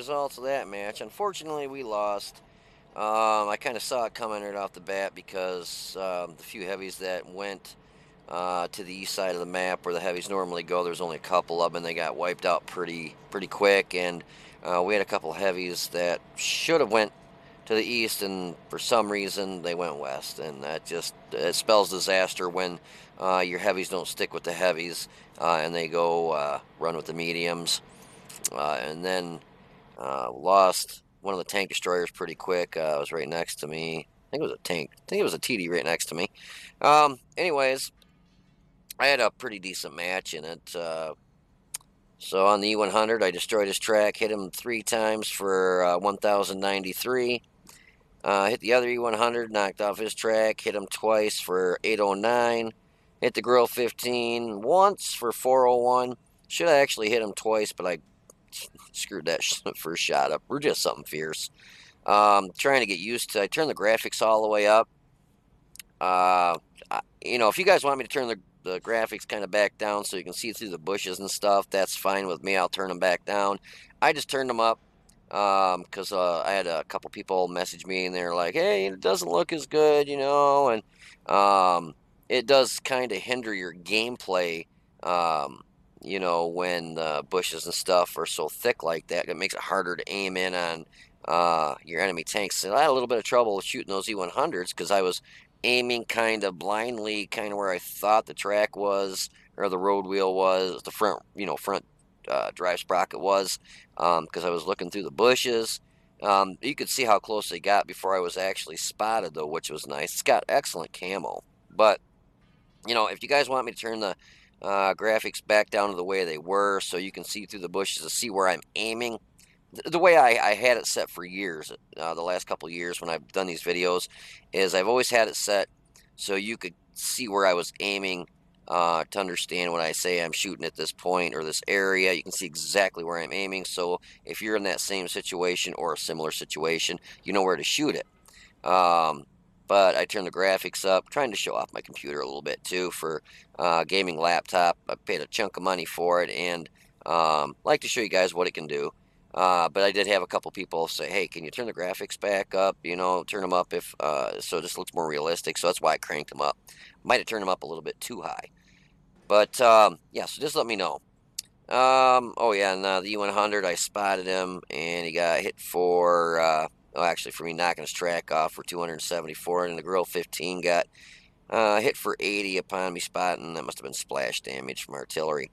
results of that match. Unfortunately, we lost. I kind of saw it coming right off the bat because the few heavies that went to the east side of the map where the heavies normally go, there's only a couple of them, and they got wiped out pretty quick. And we had a couple heavies that should have went to the east, and for some reason they went west, and that just it spells disaster when your heavies don't stick with the heavies and they go run with the mediums. And then lost one of the tank destroyers pretty quick. It was right next to me. I think it was a tank. I think it was a TD right next to me. Anyways, I had a pretty decent match in it. So on the E100, I destroyed his track, hit him 3 times for 1,093. Hit the other E100, knocked off his track, hit him twice for 809. Hit the grill 15 once for 401. Should have actually hit him twice, but I screwed that first shot up. We're just something fierce. Trying to get used to. I turned the graphics all the way up. If you guys want me to turn the graphics kind of back down so you can see through the bushes and stuff, that's fine with me. I'll turn them back down. I just turned them up because I had a couple people message me and they're like, "Hey, it doesn't look as good, and it does kind of hinder your gameplay." When the bushes and stuff are so thick like that, it makes it harder to aim in on your enemy tanks. So I had a little bit of trouble shooting those E100s because I was aiming kind of blindly, kind of where I thought the track was or the road wheel was, the front drive sprocket was, because I was looking through the bushes. You could see how close they got before I was actually spotted, though, which was nice. It's got excellent camo. But, if you guys want me to turn the graphics back down to the way they were so you can see through the bushes to see where I'm aiming, the way I had it set for years, the last couple of years when I've done these videos, is I've always had it set so you could see where I was aiming to understand when I say I'm shooting at this point or this area. You can see exactly where I'm aiming, so if you're in that same situation or a similar situation, you know where to shoot it. But I turned the graphics up, trying to show off my computer a little bit too for gaming laptop. I paid a chunk of money for it, and like to show you guys what it can do. But I did have a couple people say, "Hey, can you turn the graphics back up? Turn them up if so this looks more realistic." So that's why I cranked them up. Might have turned them up a little bit too high, but yeah. So just let me know. Oh yeah, and the E100, I spotted him, and he got hit for. Actually, for me knocking his track off for 274, and the grill 15 got hit for 80 upon me spotting. That must have been splash damage from artillery.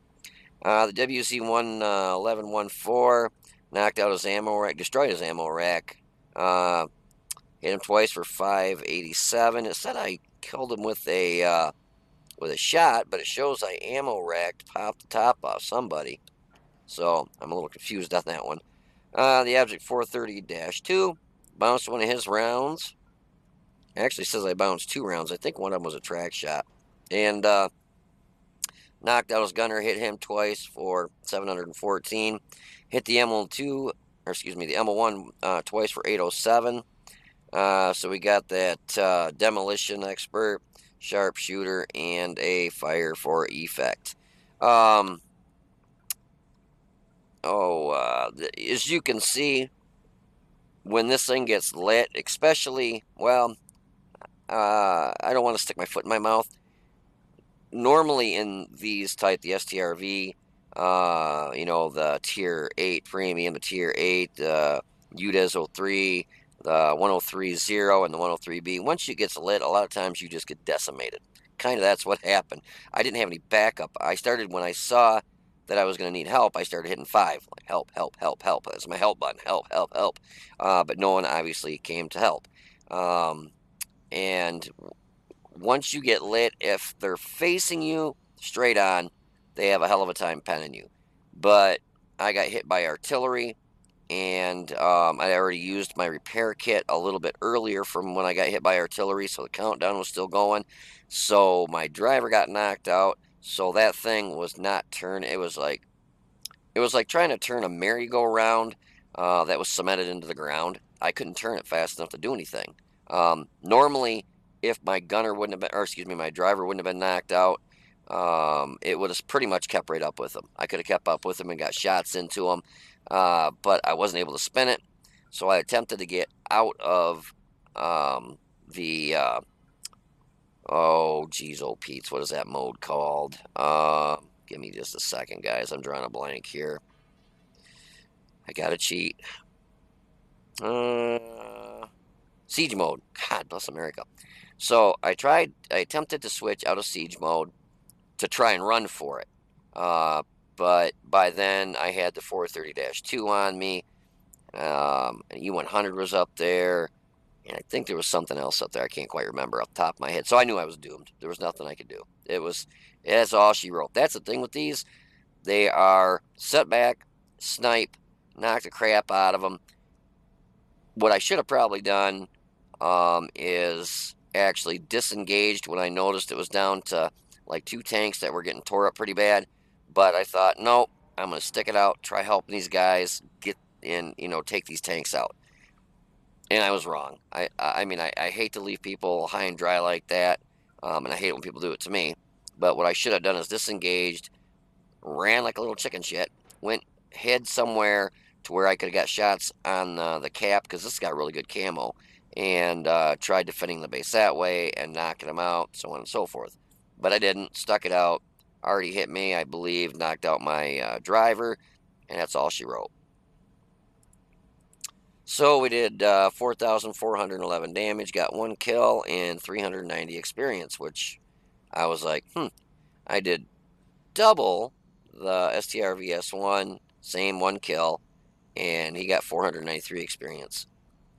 The WZ-1 1114 knocked out his ammo rack, destroyed his ammo rack. Hit him twice for 587. It said I killed him with a shot, but it shows I ammo racked, popped the top off somebody. So I'm a little confused on that one. The Object 430-2 bounced one of his rounds. It actually says I bounced 2 rounds. I think one of them was a track shot. And knocked out his gunner, hit him twice for 714. Hit the M12, or excuse me, the M1 twice for 807. So we got that demolition expert, sharpshooter, and a fire for effect. As you can see, when this thing gets lit, especially, I don't want to stick my foot in my mouth. Normally in these type, the STRV, the Tier 8 Premium, the Tier 8, the UDES 03, the 103.0, and the 103B, once you get lit, a lot of times you just get decimated. Kind of that's what happened. I didn't have any backup. I started when I saw that I was going to need help, I started hitting 5, like help, help, help, help. That's my help button, help, help, help. But no one obviously came to help. And once you get lit, if they're facing you straight on, they have a hell of a time penning you. But I got hit by artillery, and I already used my repair kit a little bit earlier from when I got hit by artillery, so the countdown was still going. So my driver got knocked out. So that thing was not turning. It was like trying to turn a merry-go-round that was cemented into the ground. I couldn't turn it fast enough to do anything. Normally, if my gunner wouldn't have been, or excuse me, my driver wouldn't have been knocked out, it would have pretty much kept right up with him. I could have kept up with him and got shots into him. but I wasn't able to spin it. So I attempted to get out of the oh geez, oh Pete's, what is that mode called? Give me just a second, guys. I'm drawing a blank here. I gotta cheat. Siege mode. God bless America. So I attempted to switch out of siege mode to try and run for it. But by then I had the 430-2 on me. An E100 was up there. And I think there was something else up there. I can't quite remember off the top of my head. So I knew I was doomed. There was nothing I could do. That's all she wrote. That's the thing with these. They are set back, snipe, knock the crap out of them. What I should have probably done is actually disengaged when I noticed it was down to like 2 tanks that were getting tore up pretty bad. But I thought, nope, I'm going to stick it out, try helping these guys get in, take these tanks out. And I was wrong. I mean, I hate to leave people high and dry like that, and I hate when people do it to me. But what I should have done is disengaged, ran like a little chicken shit, went head somewhere to where I could have got shots on the cap, because this got really good camo, and tried defending the base that way and knocking them out, so on and so forth. But I didn't. Stuck it out. Already hit me, I believe, knocked out my driver, and that's all she wrote. So we did 4,411 damage, got 1 kill, and 390 experience, which I was like, I did double the STRV S1, same 1 kill, and he got 493 experience.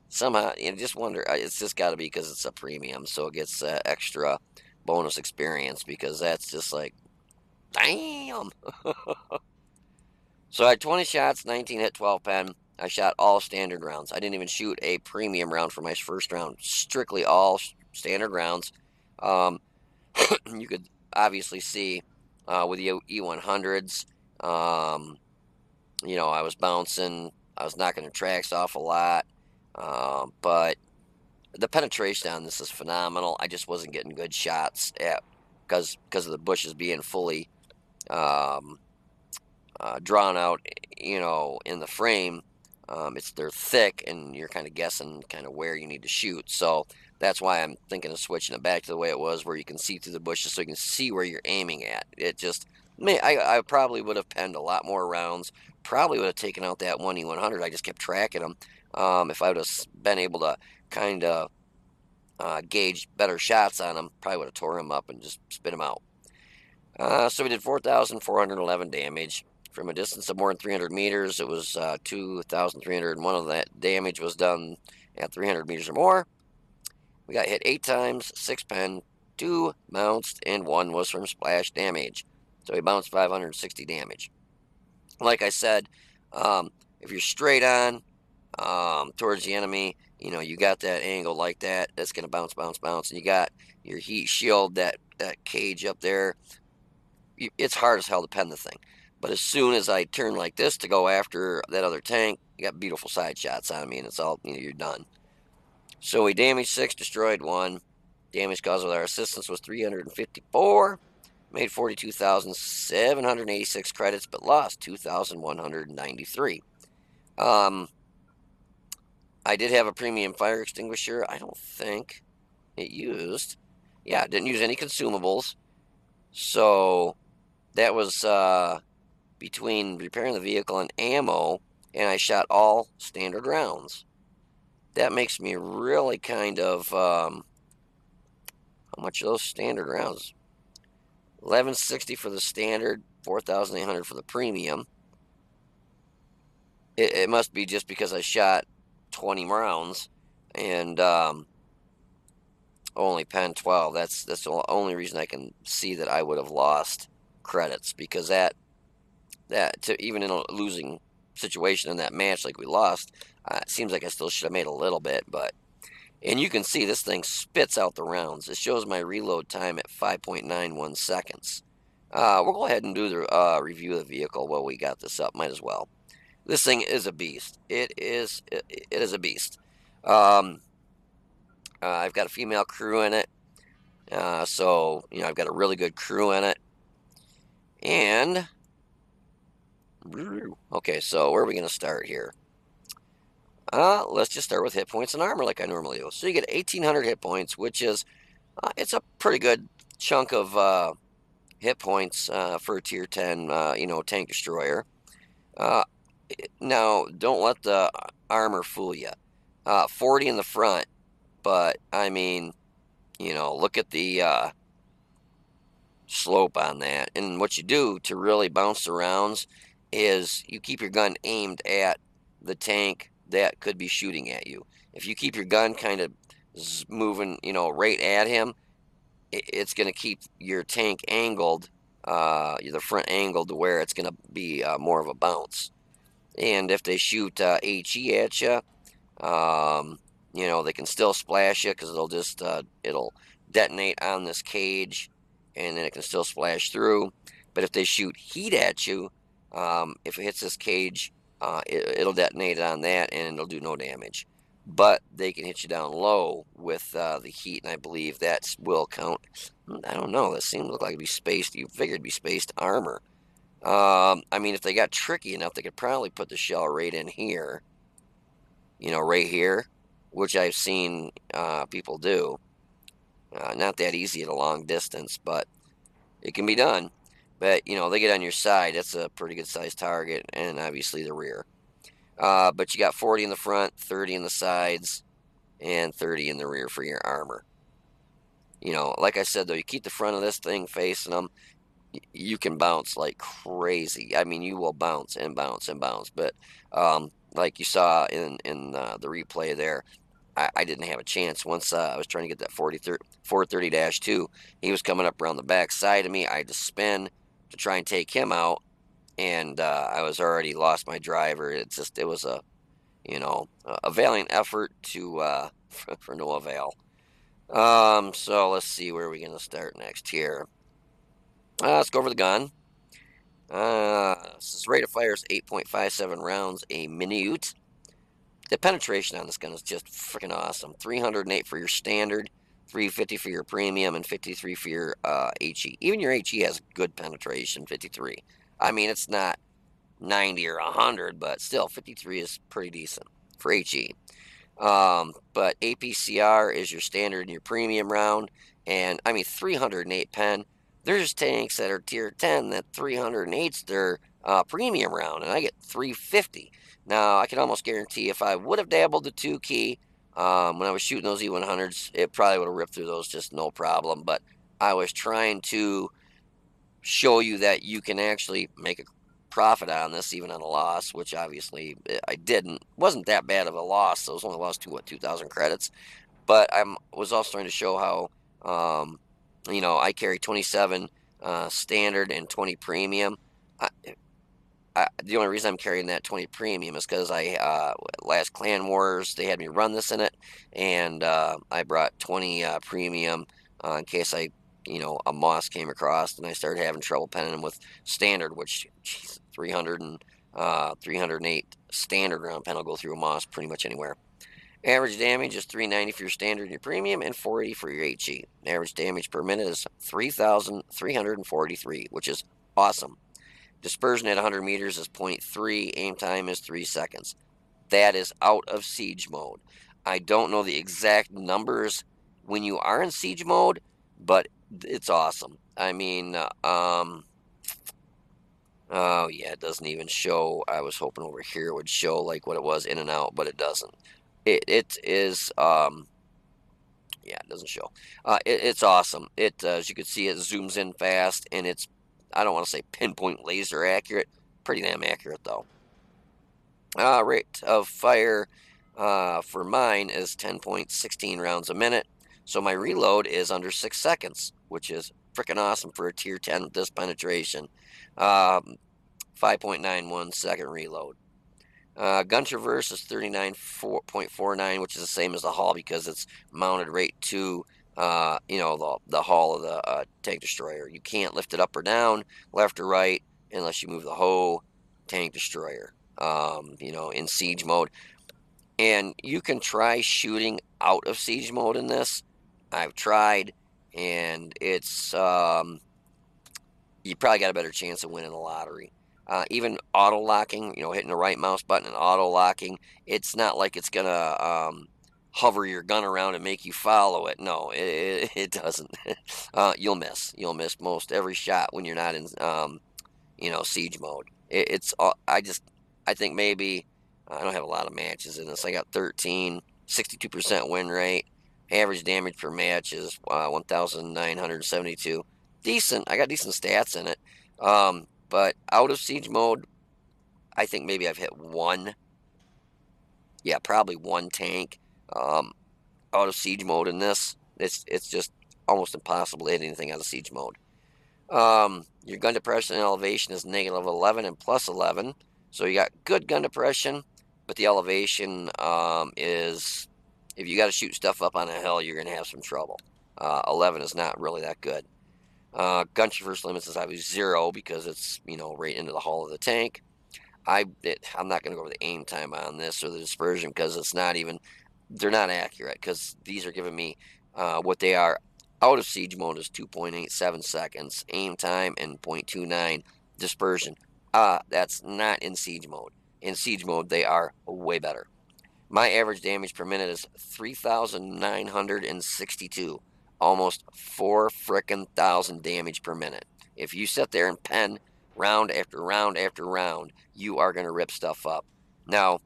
Somehow, you just wonder, it's just got to be because it's a premium, so it gets extra bonus experience, because that's just like, damn! So I had 20 shots, 19 hit, 12 pen. I shot all standard rounds. I didn't even shoot a premium round for my first round. Strictly all standard rounds. You could obviously see with the E100s, I was bouncing. I was knocking the tracks off a lot. But the penetration on this is phenomenal. I just wasn't getting good shots because of the bushes being fully drawn out, in the frame. They're thick, and you're kind of guessing kind of where you need to shoot. So that's why I'm thinking of switching it back to the way it was, where you can see through the bushes, so you can see where you're aiming at. It just, I probably would have penned a lot more rounds. Probably would have taken out that one E100. I just kept tracking them. If I would have been able to kind of gauge better shots on them, probably would have tore them up and just spit them out. So we did 4,411 damage. From a distance of more than 300 meters, it was 2,301 of that damage was done at 300 meters or more. We got hit 8 times, 6 pen, 2 bounced, and 1 was from splash damage. So we bounced 560 damage. Like I said, if you're straight on towards the enemy, you got that angle like that, that's going to bounce, bounce, bounce. And you got your heat shield, that cage up there. It's hard as hell to pen the thing. But as soon as I turn like this to go after that other tank, you got beautiful side shots on me, and it's all, you're done. So we damaged 6, destroyed 1. Damage caused with our assistance was 354. Made 42,786 credits, but lost 2,193. I did have a premium fire extinguisher. I don't think it used. Yeah, it didn't use any consumables. So that was between repairing the vehicle and ammo, and I shot all standard rounds. That makes me really kind of, how much are those standard rounds? 1160 for the standard, 4,800 for the premium. It must be just because I shot 20 rounds and only pen 12. That's the only reason I can see that I would have lost credits, because that even in a losing situation in that match like we lost, it seems like I still should have made a little bit. And you can see this thing spits out the rounds. It shows my reload time at 5.91 seconds. We'll go ahead and do the review of the vehicle while we got this up. Might as well. This thing is a beast. It is a beast. I've got a female crew in it. So I've got a really good crew in it. And Okay, so where are we going to start here? Let's just start with hit points and armor like I normally do. So you get 1,800 hit points, which is it's a pretty good chunk of hit points for a tier 10, tank destroyer. Uh, Now, don't let the armor fool you. 40 in the front, but I mean, look at the slope on that. And what you do to really bounce the rounds is you keep your gun aimed at the tank that could be shooting at you. If you keep your gun kind of moving, right at him, it's going to keep your tank angled, the front angled to where it's going to be more of a bounce. And if they shoot HE at you, um, they can still splash you because it'll detonate on this cage, and then it can still splash through. But if they shoot heat at you, if it hits this cage, it'll detonate on that, and it'll do no damage. But they can hit you down low with the heat, and I believe that will count. I don't know. That seems to look like it'd be spaced. You figured it'd be spaced armor. I mean, if they got tricky enough, they could probably put the shell right in here, right here, which I've seen people do. Not that easy at a long distance, but it can be done. But, they get on your side. That's a pretty good sized target, and obviously the rear. But you got 40 in the front, 30 in the sides, and 30 in the rear for your armor. Like I said, though, you keep the front of this thing facing them, you can bounce like crazy. I mean, you will bounce and bounce and bounce. But like you saw in the replay there, I didn't have a chance. Once I was trying to get that 430-2, he was coming up around the back side of me. I had to spin to try and take him out, and I was already lost my driver. It was a valiant effort to for no avail. So let's see where we're going to start next here. Let's go over the gun. This rate of fire is 8.57 rounds a minute. The penetration on this gun is just freaking awesome. 308 for your standard, 350 for your premium, and 53 for your HE. Even your HE has good penetration, 53. I mean, it's not 90 or 100, but still, 53 is pretty decent for HE. But APCR is your standard and your premium round. And I mean, 308 pen. There's tanks that are tier 10 that 308's their premium round, and I get 350. Now, I can almost guarantee if I would have dabbled the 2 key when I was shooting those E100s, it probably would have ripped through those just no problem. But I was trying to show you that you can actually make a profit on this even on a loss, which obviously I didn't. Wasn't that bad of a loss. So it was only lost to 2,000 credits. But I was also trying to show how I carry 27 standard and 20 premium. The only reason I'm carrying that 20 premium is because last Clan Wars they had me run this in it, and I brought 20 premium in case a moss came across and I started having trouble penning them with standard, which geez, 308 standard round pen will go through a moss pretty much anywhere. Average damage is 390 for your standard and your premium, and 480 for your HE. Average damage per minute is 3,343, which is awesome. Dispersion at 100 meters is 0.3. Aim time is 3 seconds. That is out of siege mode. I don't know the exact numbers when you are in siege mode, but it's awesome. I mean, oh yeah, it doesn't even show. I was hoping over here it would show like what it was in and out, but it doesn't. It is yeah, it doesn't show. It's awesome. As you can see, it zooms in fast, and it's, I don't want to say pinpoint laser accurate, pretty damn accurate though. Rate of fire for mine is 10.16 rounds a minute, so my reload is under 6 seconds, which is freaking awesome for a tier 10 with this penetration. 5.91 second reload. Gun traverse is 39.49, which is the same as the hull because it's mounted right to the hull of the tank destroyer. You can't lift it up or down, left or right, unless you move the whole tank destroyer. In siege mode, and you can try shooting out of siege mode in this. I've tried, and it's you probably got a better chance of winning the lottery. Even auto locking, hitting the right mouse button and auto locking, it's not like it's gonna hover your gun around and make you follow it. No, it doesn't. You'll miss. You'll miss most every shot when you're not in siege mode. I think maybe I don't have a lot of matches in this. I got 13, 62% win rate. Average damage per match is 1,972. Decent. I got decent stats in it. But out of siege mode, I think maybe I've hit one. Yeah, probably one tank. Um, Out of siege mode in this. It's just almost impossible to hit anything out of siege mode. Your gun depression and elevation is -11 and +11. So you got good gun depression, but the elevation is, if you got to shoot stuff up on a hill, you're going to have some trouble. 11 is not really that good. Gun traverse limits is obviously 0 because it's, right into the hull of the tank. I'm not going to go over the aim time on this or the dispersion because they're not accurate because these are giving me what they are. Out of siege mode is 2.87 seconds aim time and 0.29 dispersion. That's not in siege mode. In siege mode, they are way better. My average damage per minute is 3,962, almost 4,000 damage per minute. If you sit there and pen round after round after round, you are going to rip stuff up. Now,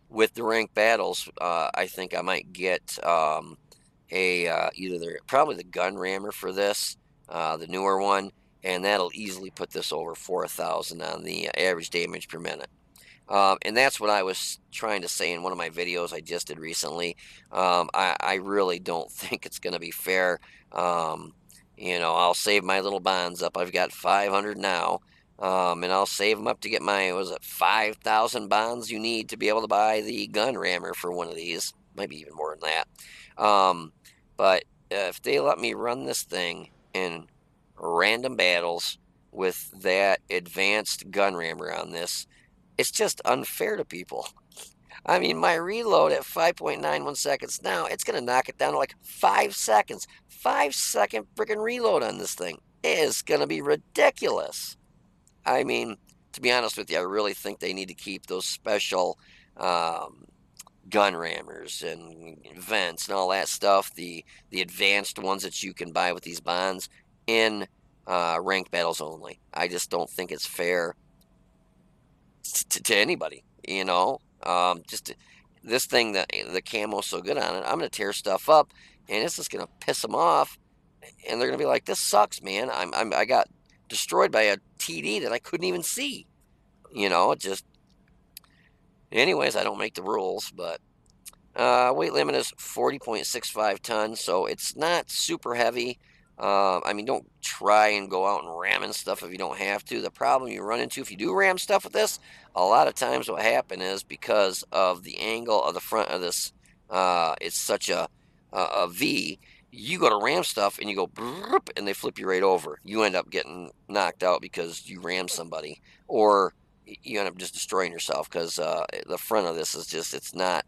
with the ranked battles, I think I might get probably the gun rammer for this, the newer one, and that'll easily put this over 4,000 on the average damage per minute. And that's what I was trying to say in one of my videos I just did recently. I really don't think it's going to be fair. I'll save my little bonds up. I've got 500 now. And I'll save them up to get my, 5,000 bonds you need to be able to buy the gun rammer for one of these. Might be even more than that. But if they let me run this thing in random battles with that advanced gun rammer on this, it's just unfair to people. I mean, my reload at 5.91 seconds now, it's going to knock it down to like 5 seconds. 5-second freaking reload on this thing is going to be ridiculous. I mean, to be honest with you, I really think they need to keep those special gun rammers and vents and all that stuff, the advanced ones that you can buy with these bonds, in ranked battles only. I just don't think it's fair to anybody, this thing, the camo's so good on it, I'm going to tear stuff up, and it's just going to piss them off, and they're going to be like, this sucks, man. I got destroyed by a TD that I couldn't even see. Anyways, I don't make the rules, but weight limit is 40.65 tons, so it's not super heavy. Don't try and go out and ramming stuff if you don't have to. The problem you run into if you do ram stuff with this, a lot of times what happens is because of the angle of the front of this, it's such a V, you go to ram stuff and you go and they flip you right over. You end up getting knocked out because you rammed somebody, or you end up just destroying yourself because the front of this is just, it's not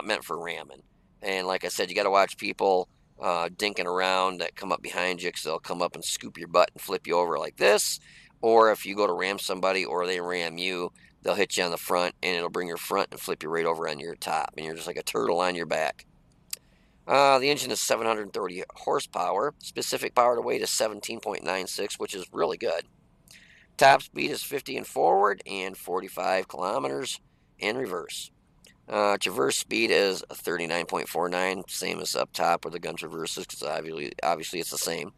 meant for ramming. And like I said, you got to watch people dinking around that come up behind you, because they'll come up and scoop your butt and flip you over like this. Or if you go to ram somebody or they ram you, they'll hit you on the front and it'll bring your front and flip you right over on your top, and you're just like a turtle on your back. The engine is 730 horsepower. Specific power to weight is 17.96, which is really good. Top speed is 50 in forward and 45 kilometers in reverse. Traverse speed is 39.49, same as up top where the gun traverses, because obviously it's the same.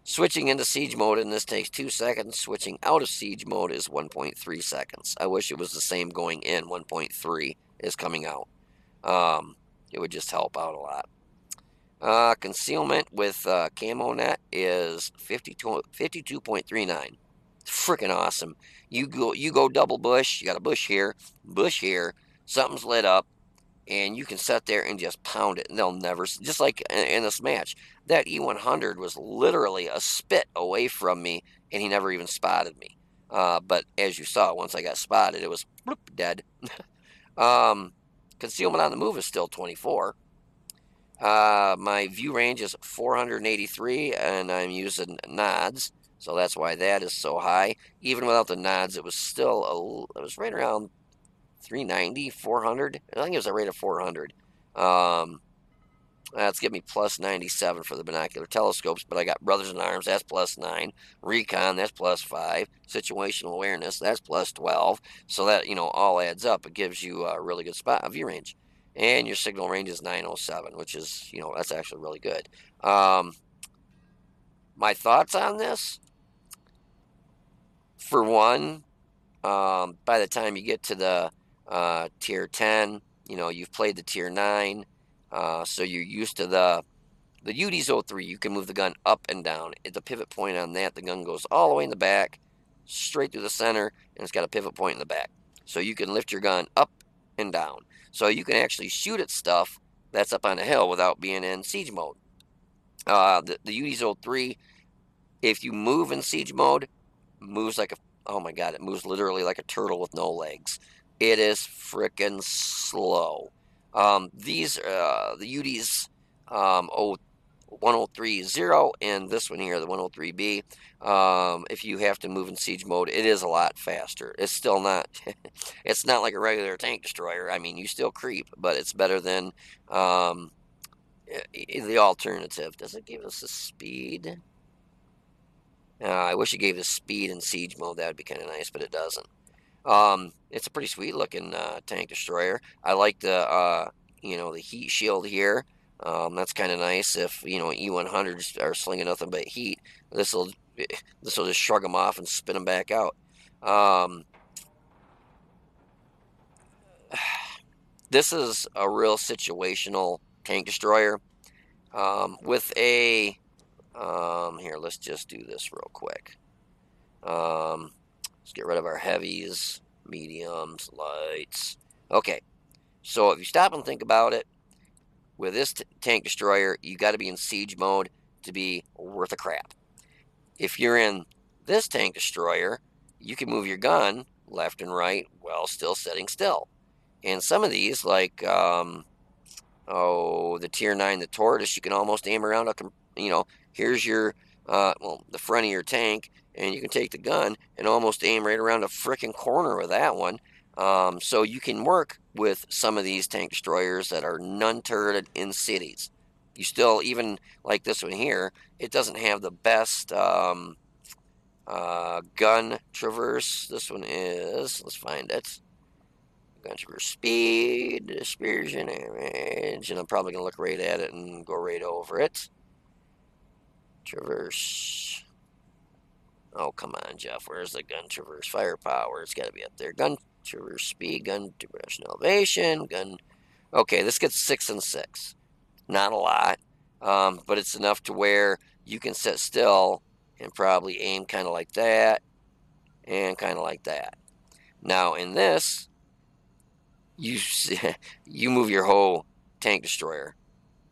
Switching into siege mode in this takes 2 seconds. Switching out of siege mode is 1.3 seconds. I wish it was the same going in. 1.3 is coming out. It would just help out a lot. Concealment with camo net is 52.39. Freaking awesome. You go double bush. You got a bush here, something's lit up, and you can sit there and just pound it, and they'll never, just like in this match, that E100 was literally a spit away from me, and he never even spotted me. But as you saw, once I got spotted, it was bloop, dead. Concealment on the move is still 24. My view range is 483, and I'm using nods. So that's why that is so high. Even without the nods, it was still it was right around 390, 400. I think it was a rate of 400. Um, that's give me plus 97 for the binocular telescopes, but I got Brothers in Arms, that's plus 9. Recon, that's plus 5. Situational awareness, that's plus 12. So that, all adds up. It gives you a really good spot view range. And your signal range is 907, which is, that's actually really good. My thoughts on this, for one, by the time you get to the tier 10, you've played the tier 9, so you're used to the UD's 03. You can move the gun up and down. At the pivot point on that, the gun goes all the way in the back, straight through the center, and it's got a pivot point in the back. So you can lift your gun up and down. So you can actually shoot at stuff that's up on a hill without being in siege mode. The UD's 03, if you move in siege mode, moves like oh my god, it moves literally like a turtle with no legs. It is freaking slow. These the UD's 1030 and this one here, the 103B. If you have to move in siege mode, it is a lot faster. It's still not it's not like a regular tank destroyer. I mean, you still creep, but it's better than the alternative. Does it give us a speed? I wish it gave us speed in siege mode. That would be kind of nice, but it doesn't. It's a pretty sweet looking tank destroyer. I like the heat shield here. That's kind of nice. If E100s are slinging nothing but heat, this will just shrug them off and spin them back out. This is a real situational tank destroyer. With a here, let's just do this real quick. Let's get rid of our heavies, mediums, lights. Okay, so if you stop and think about it, with this tank destroyer, you got to be in siege mode to be worth a crap. If you're in this tank destroyer, you can move your gun left and right while still sitting still. And some of these, like the tier 9, the tortoise, you can almost aim around here's your the front of your tank, and you can take the gun and almost aim right around a frickin' corner with that one. So you can work with some of these tank destroyers that are non-turreted in cities. You still, even like this one here, it doesn't have the best gun traverse. This one is, let's find it. Gun traverse speed, dispersion, damage, and I'm probably going to look right at it and go right over it. Traverse. Oh, come on, Jeff. Where's the gun traverse firepower? It's got to be up there. Gun traverse speed, gun direction elevation, gun. Okay, this gets 6 and 6. Not a lot, but it's enough to where you can sit still and probably aim kind of like that and kind of like that. Now, in this, you move your whole tank destroyer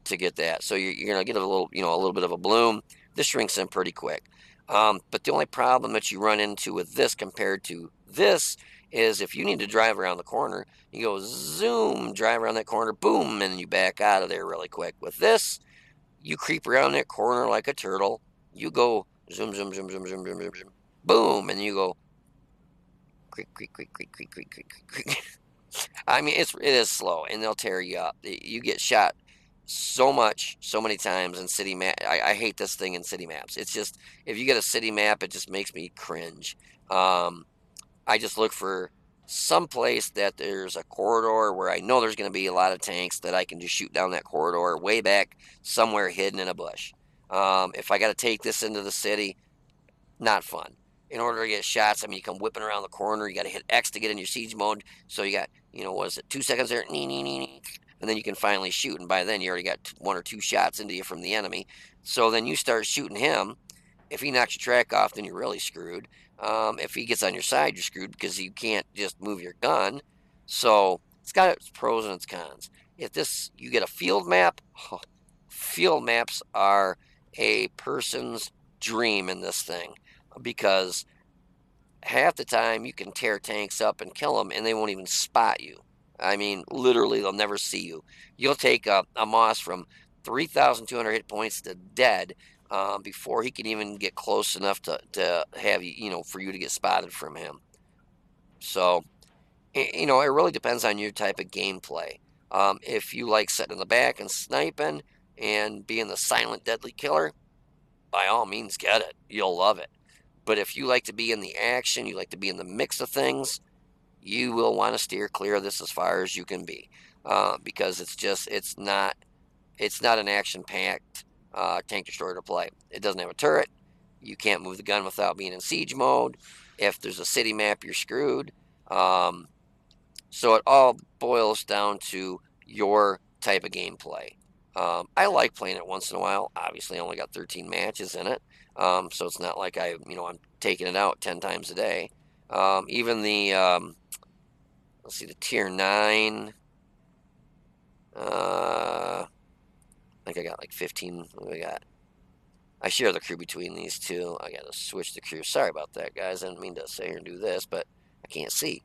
to get that. So you're going to get a little bit of a bloom. This shrinks in pretty quick. But the only problem that you run into with this compared to this is if you need to drive around the corner, you go zoom, drive around that corner, boom, and you back out of there really quick. With this, you creep around that corner like a turtle. You go zoom, zoom, zoom, zoom, zoom, zoom, zoom, zoom, boom, and you go creak, creak, creak, creak, creak, creak, creak, creak. I mean, it is slow, and they'll tear you up. You get shot so many times in city map. I hate this thing in city maps. It's just, if you get a city map, it just makes me cringe. I just look for some place that there's a corridor where I know there's going to be a lot of tanks that I can just shoot down that corridor way back somewhere hidden in a bush. If I got to take this into the city, not fun. In order to get shots, I mean, you come whipping around the corner. You got to hit X to get in your siege mode. So you got, what is it, 2 seconds there, and then you can finally shoot. And by then, you already got 1 or 2 shots into you from the enemy. So then you start shooting him. If he knocks your track off, then you're really screwed. If he gets on your side, you're screwed because you can't just move your gun. So it's got its pros and its cons. If you get a field map, field maps are a person's dream in this thing, because half the time you can tear tanks up and kill them and they won't even spot you. I mean, literally, they'll never see you. You'll take a Moss from 3,200 hit points to dead before he can even get close enough to have you, for you to get spotted from him. So, it really depends on your type of gameplay. If you like sitting in the back and sniping and being the silent deadly killer, by all means get it. You'll love it. But if you like to be in the action, you like to be in the mix of things, you will want to steer clear of this as far as you can be, because it's not an action-packed tank destroyer to play. It doesn't have a turret. You can't move the gun without being in siege mode. If there's a city map, you're screwed. Um, so it all boils down to your type of gameplay. I like playing it once in a while. Obviously, I only got 13 matches in it, so it's not like I'm taking it out 10 times a day. Even let's see, the tier 9. I think I got like 15. What do we got? I share the crew between these two. I gotta switch the crew. Sorry about that, guys. I didn't mean to sit here and do this, but I can't see.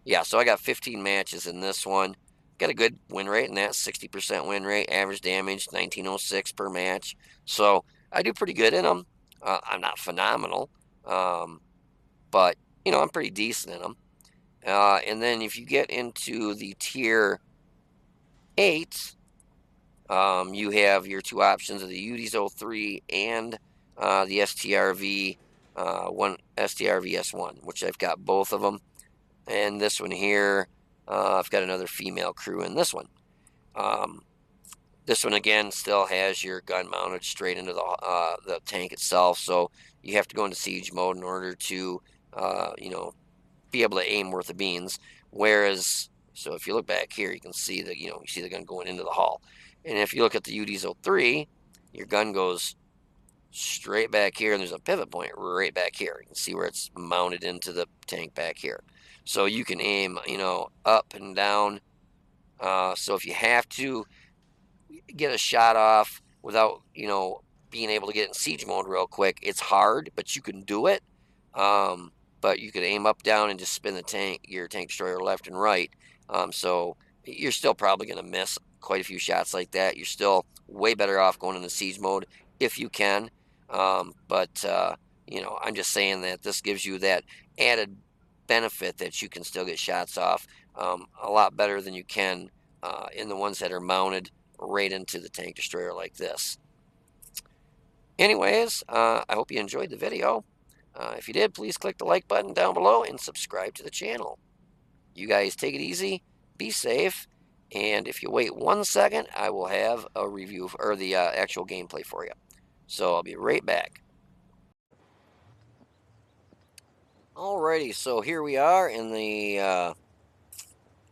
Yeah, so I got 15 matches in this one. Got a good win rate in that, 60% win rate, average damage, 1906 per match. So I do pretty good in them. I'm not phenomenal, but I'm pretty decent in them. And then if you get into the tier 8, you have your two options of the UDs 03 and the STRV one STRV S1, which I've got both of them. And this one here, I've got another female crew in this one. This one again still has your gun mounted straight into the tank itself, so you have to go into siege mode in order to be able to aim worth the beans. Whereas, so if you look back here, you can see that you see the gun going into the hull. And if you look at the UD's 03, your gun goes straight back here, and there's a pivot point right back here. You can see where it's mounted into the tank back here. So you can aim, up and down. So if you have to get a shot off without, being able to get in siege mode real quick, it's hard, but you can do it. But you could aim up, down, and just spin your tank destroyer left and right. So you're still probably going to miss quite a few shots like that. You're still way better off going into siege mode if you can. But I'm just saying that this gives you that added benefit that you can still get shots off a lot better than you can in the ones that are mounted right into the tank destroyer like this. Anyways, I hope you enjoyed the video. If you did, please click the like button down below and subscribe to the channel. You guys take it easy, be safe, and if you wait 1 second, I will have a review or the actual gameplay for you. So I'll be right back. Alrighty, so here we are in the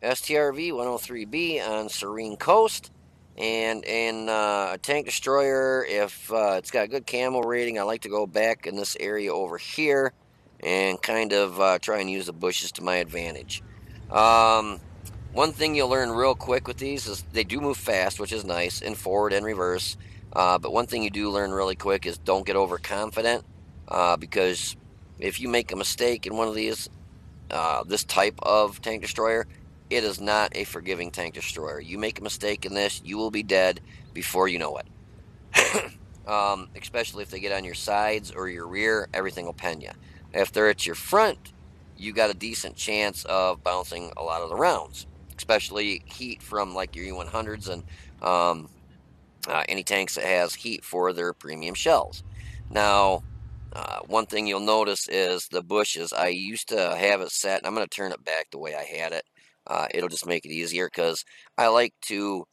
STRV 103B on Serene Coast. And in a tank destroyer, if it's got a good camo rating, I like to go back in this area over here and kind of try and use the bushes to my advantage. One thing you'll learn real quick with these is they do move fast, which is nice, in forward and reverse. But one thing you do learn really quick is don't get overconfident, because if you make a mistake in one of these, this type of tank destroyer, it is not a forgiving tank destroyer. You make a mistake in this, you will be dead before you know it. Especially if they get on your sides or your rear, everything will pen you. If they're at your front, you got a decent chance of bouncing a lot of the rounds, especially heat from like your E100s and any tanks that has heat for their premium shells. Now, one thing you'll notice is the bushes. I used to have it set, and I'm going to turn it back the way I had it. It'll just make it easier because I like to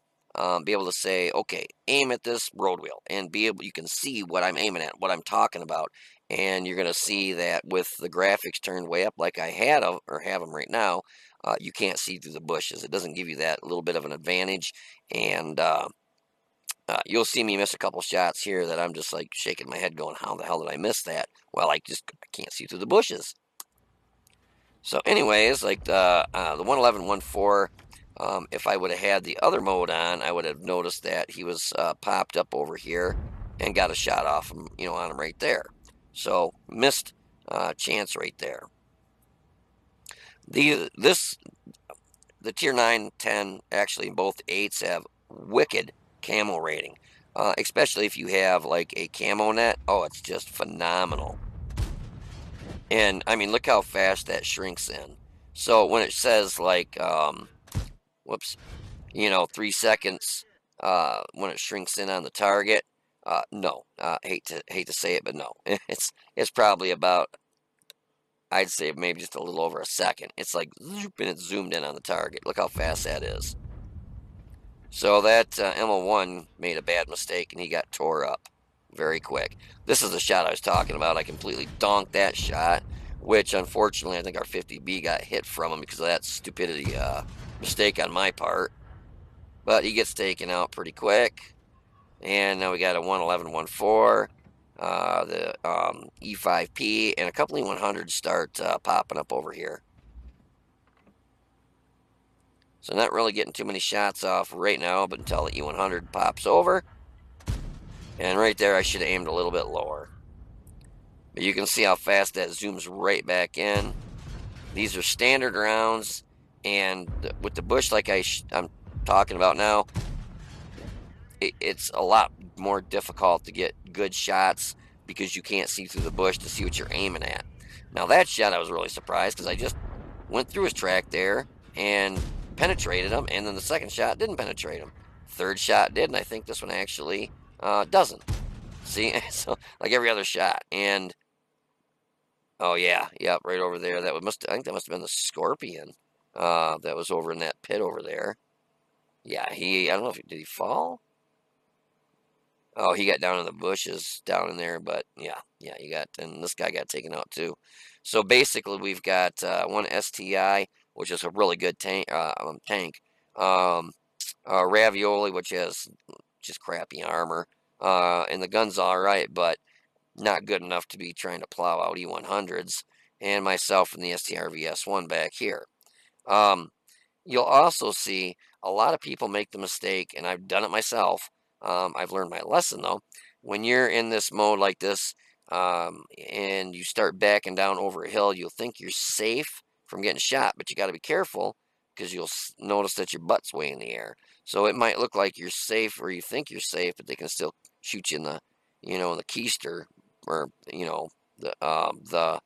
be able to say, okay, aim at this road wheel, and you can see what I'm aiming at, what I'm talking about, and you're going to see that with the graphics turned way up like I had or have them right now, you can't see through the bushes. It doesn't give you that little bit of an advantage, and you'll see me miss a couple shots here that I'm just like shaking my head going, how the hell did I miss that? Well, I can't see through the bushes. So anyways, like the 111 1.4, if I would have had the other mode on, I would have noticed that he was popped up over here and got a shot off him, on him right there. So missed chance right there. The tier 9, 10, actually both 8s have wicked camo rating. especially if you have like a camo net. Oh, it's just phenomenal. And I mean, look how fast that shrinks in. So when it says like, whoops, 3 seconds, when it shrinks in on the target, no, hate to say it, but no, it's probably about, I'd say maybe just a little over a second. It's like zoop, and it's zoomed in on the target. Look how fast that is. So that MO1 made a bad mistake, and he got tore up very quick. This is the shot I was talking about. I completely donked that shot, which unfortunately I think our 50B got hit from him because of that stupidity mistake on my part. But he gets taken out pretty quick. And now we got a 111-14, the E5P, and a couple E100s start popping up over here. So not really getting too many shots off right now, but until the E100 pops over. And right there, I should have aimed a little bit lower. But you can see how fast that zooms right back in. These are standard rounds, and with the bush like I'm talking about now, it's a lot more difficult to get good shots because you can't see through the bush to see what you're aiming at. Now that shot I was really surprised because I just went through his track there and penetrated him, and then the second shot didn't penetrate him. Third shot did, and I think this one actually doesn't. See, so like every other shot, and oh yeah, right over there. I think that must have been the scorpion that was over in that pit over there. Yeah, I don't know if did he fall? Oh, he got down in the bushes down in there, but yeah, and this guy got taken out too. So basically, we've got one STI, which is a really good tank. Ravioli, which has just crappy armor, and the gun's all right, but not good enough to be trying to plow out E100s. And myself and the STRV S1 back here. You'll also see a lot of people make the mistake, and I've done it myself. I've learned my lesson though. When you're in this mode like this, and you start backing down over a hill, you'll think you're safe from getting shot, but you got to be careful because you'll notice that your butt's way in the air. So it might look like you're safe, or you think you're safe, but they can still shoot you in the, in the keister, or the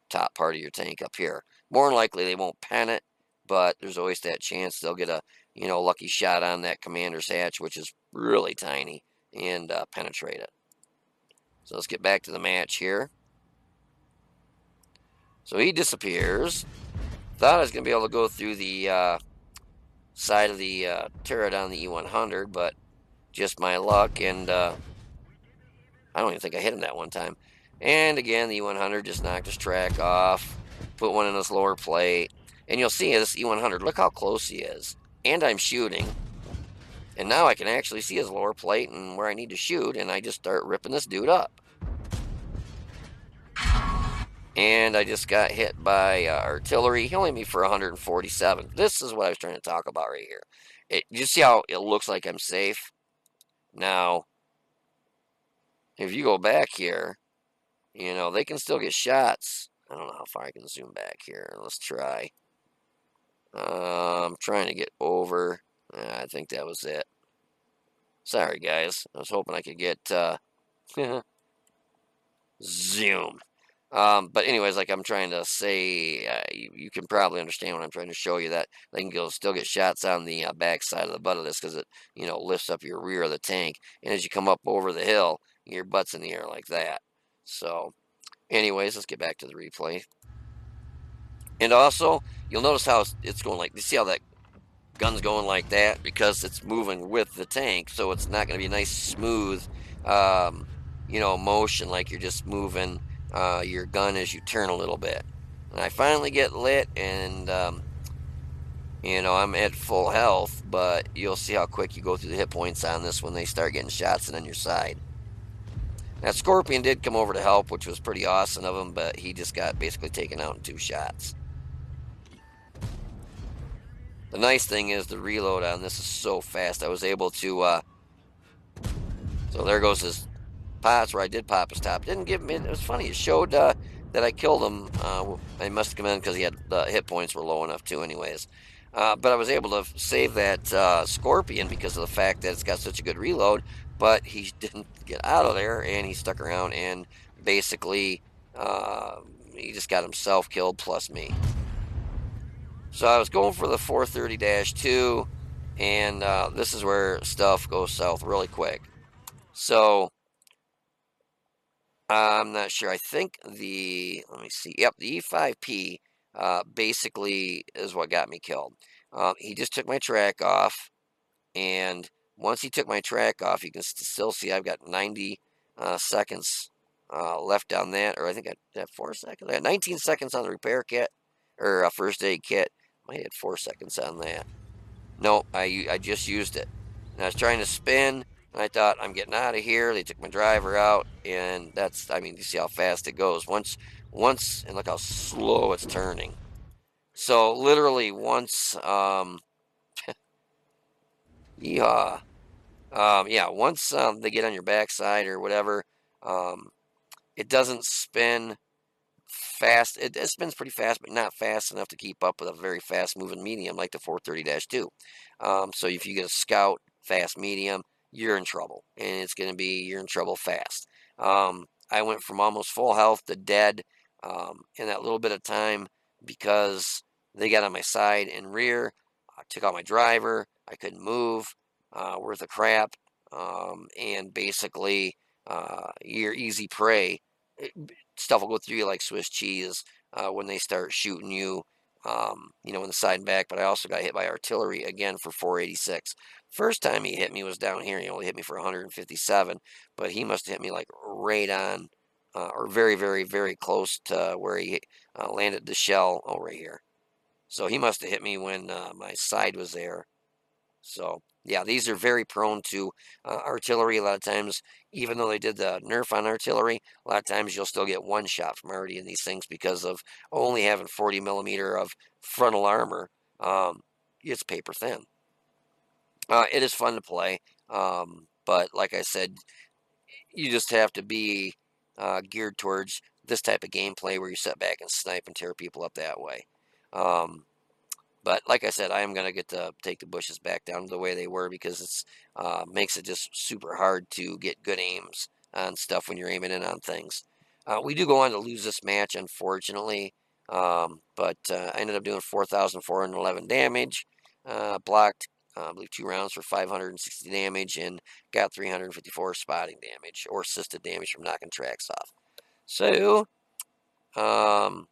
top part of your tank up here. More than likely, they won't pen it, but there's always that chance they'll get a lucky shot on that commander's hatch, which is really tiny, and penetrate it. So let's get back to the match here. So he disappears. Thought I was going to be able to go through the side of the turret on the E100, but just my luck, and I don't even think I hit him that one time. And again, the E100 just knocked his track off, put one in his lower plate, and you'll see this E100, look how close he is. And I'm shooting, and now I can actually see his lower plate and where I need to shoot, and I just start ripping this dude up. And I just got hit by artillery. He only hit me for 147. This is what I was trying to talk about right here. You see how it looks like I'm safe? Now, if you go back here, they can still get shots. I don't know how far I can zoom back here. Let's try. I'm trying to get over. I think that was it. Sorry, guys. I was hoping I could get zoom. But anyways, like I'm trying to say, you can probably understand what I'm trying to show you, that they can still get shots on the back side of the butt of this because it, lifts up your rear of the tank. And as you come up over the hill, your butt's in the air like that. So, anyways, let's get back to the replay. And also, you'll notice how it's going like, you see how that gun's going like that? Because it's moving with the tank, so it's not going to be a nice, smooth, motion like you're just moving your gun as you turn a little bit. And I finally get lit, and, I'm at full health, but you'll see how quick you go through the hit points on this when they start getting shots and on your side. That Scorpion did come over to help, which was pretty awesome of him, but he just got basically taken out in 2 shots. The nice thing is the reload on this is so fast. I was able to, so there goes his pots where I did pop his top. Didn't give me, it was funny, it showed that I killed him. I must have come in because he had, the hit points were low enough too anyways. But I was able to save that Scorpion because of the fact that it's got such a good reload. But he didn't get out of there, and he stuck around, and basically uh, he just got himself killed plus me. So I was going for the 430-2, and this is where stuff goes south really quick. So I'm not sure. I think let me see. Yep, the E5P basically is what got me killed. He just took my track off, and once he took my track off, you can still see I've got 90 seconds left on that, or I think I had 4 seconds. I had 19 seconds on the repair kit, or a first aid kit. I might have 4 seconds on that. No, I just used it. And I was trying to spin, and I thought, I'm getting out of here. They took my driver out, and I mean, you see how fast it goes. And look how slow it's turning. So literally once, yeehaw. Yeah, once they get on your backside or whatever, um, it doesn't spin fast. It spins pretty fast, but not fast enough to keep up with a very fast moving medium like the 430-2. So if you get a Scout fast medium, you're in trouble, and you're in trouble fast. I went from almost full health to dead in that little bit of time because they got on my side and rear. I took out my driver. I couldn't move. Worth of crap. And basically, you're easy prey. Stuff will go through you like Swiss cheese when they start shooting you, in the side and back. But I also got hit by artillery again for 486. First time he hit me was down here. He only hit me for 157, but he must have hit me like right on, or very, very, very close to where he landed the shell over here. So he must have hit me when my side was there. So yeah, these are very prone to artillery. A lot of times, even though they did the nerf on artillery, a lot of times you'll still get one shot from already in these things because of only having 40 millimeter of frontal armor. Um, it's paper thin. It is fun to play, but like I said, you just have to be geared towards this type of gameplay where you sit back and snipe and tear people up that way. Um, but like I said, I am going to get to take the bushes back down to the way they were because it's makes it just super hard to get good aims on stuff when you're aiming in on things. We do go on to lose this match, unfortunately, but I ended up doing 4,411 damage, blocked, I believe, 2 rounds for 560 damage, and got 354 spotting damage or assisted damage from knocking tracks off. So, um,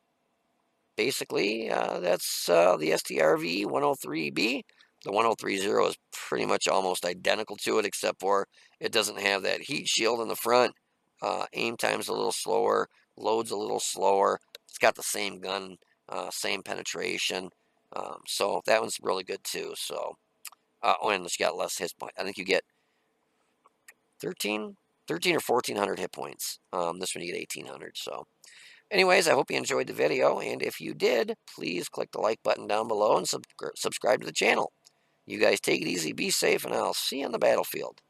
basically, that's the STRV 103B. The 1030 is pretty much almost identical to it, except for it doesn't have that heat shield in the front. Aim time's a little slower, load's a little slower. It's got the same gun, same penetration. So that one's really good too. So, and it's got less hit point. I think you get 13, 13 or 1,400 hit points. This one you get 1,800. So. Anyways, I hope you enjoyed the video, and if you did, please click the like button down below and subscribe to the channel. You guys take it easy, be safe, and I'll see you on the battlefield.